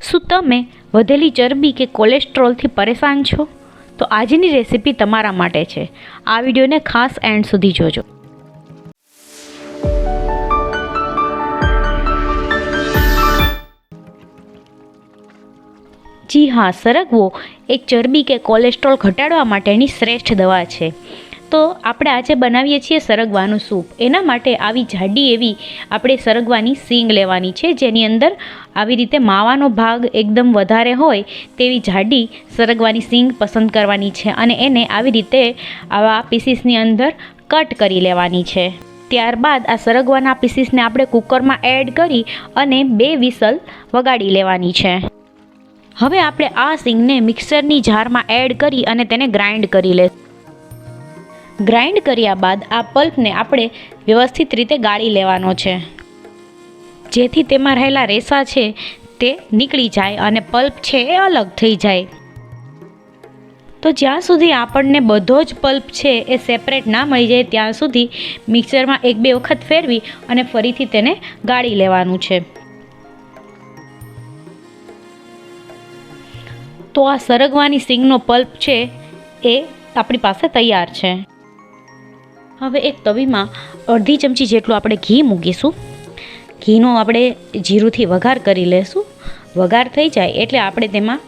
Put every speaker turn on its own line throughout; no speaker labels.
શું તમે વધેલી ચરબી કે કોલેસ્ટ્રોલથી પરેશાન છો? તો આજની રેસીપી તમારા માટે છે. આ વિડીયોને ખાસ એન્ડ સુધી જોજો. જી હા, સરગવો એક ચરબી કે કોલેસ્ટ્રોલ ઘટાડવા માટેની શ્રેષ્ઠ દવા છે. તો આપણે આજે બનાવીએ છીએ સરગવાનું સૂપ. એના માટે આવી જાડી એવી આપણે સરગવાની સીંગ લેવાની છે, જેની અંદર આવી રીતે માવાનો ભાગ એકદમ વધારે હોય તેવી જાડી સરગવાની સીંગ પસંદ કરવાની છે અને એને આવી રીતે આવા પીસીસની અંદર કટ કરી લેવાની છે. ત્યારબાદ આ સરગવાના પીસીસને આપણે કુકરમાં એડ કરી અને 2 વિસલ વગાડી લેવાની છે. હવે આપણે આ સીંગને મિક્સરની જારમાં એડ કરી અને તેને ગ્રાઇન્ડ કરી લઈશું. ગ્રાઇન્ડ કર્યા બાદ આ પલ્પને આપણે વ્યવસ્થિત રીતે ગાળી લેવાનો છે, જેથી તેમાં રહેલા રેસા છે તે નીકળી જાય અને પલ્પ છે એ અલગ થઈ જાય. તો જ્યાં સુધી આપણને બધો જ પલ્પ છે એ સેપરેટ ના મળી જાય ત્યાં સુધી મિક્સરમાં 1-2 વખત ફેરવી અને ફરીથી તેને ગાળી લેવાનું છે. તો આ સરગવાની સીંગનો પલ્પ છે એ આપણી પાસે તૈયાર છે. હવે એક તવીમાં અડધી ચમચી જેટલું આપણે ઘી મૂકીશું. ઘીનો આપણે જીરુંથી વઘાર કરી લેશું. વઘાર થઈ જાય એટલે આપણે તેમાં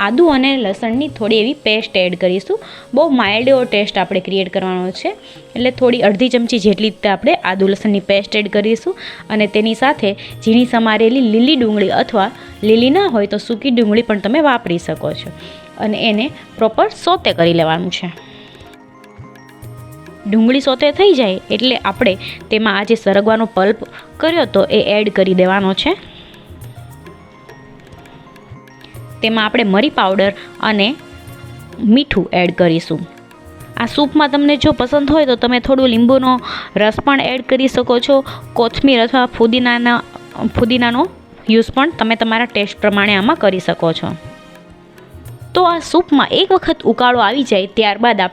આદુ અને લસણની થોડી એવી પેસ્ટ એડ કરીશું. બહુ માઇલ્ડ એવો ટેસ્ટ આપણે ક્રિએટ કરવાનો છે, એટલે થોડી અડધી ચમચી જેટલી આપણે આદુ લસણની પેસ્ટ એડ કરીશું અને તેની સાથે ઝીણી સમારેલી લીલી ડુંગળી અથવા લીલી ના હોય તો સૂકી ડુંગળી પણ તમે વાપરી શકો છો અને એને પ્રોપર સોતે કરી લેવાનું છે. ડુંગળી સોતે થઈ જાય એટલે આપણે તેમાં આ જે સરગવાનો પલ્પ કર્યો તો એ એડ કરી દેવાનો છે. તેમાં આપણે મરી પાવડર અને મીઠું એડ કરીશું. આ સૂપમાં તમને જો પસંદ હોય તો તમે થોડું લીંબુનો રસ પણ એડ કરી શકો છો. કોથમીર અથવા ફુદીનાનો યુઝ પણ તમે તમારા ટેસ્ટ પ્રમાણે આમાં કરી શકો છો. તો આ સૂપમાં એક વખત ઉકાળો આવી જાય ત્યારબાદ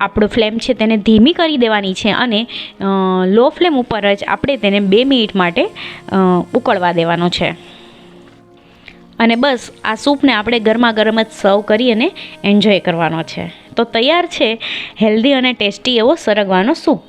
આપણો ફ્લેમ છે તેને ધીમી કરી દેવાની છે અને લો ફ્લેમ ઉપર જ આપણે તેને 2 મિનિટ માટે ઉકળવા દેવાનો છે. અને બસ આ સૂપને આપણે ગરમા ગરમ જ સર્વ કરી અને એન્જોય કરવાનો છે. તો તૈયાર છે હેલ્ધી અને ટેસ્ટી એવો સરગવાનો સૂપ.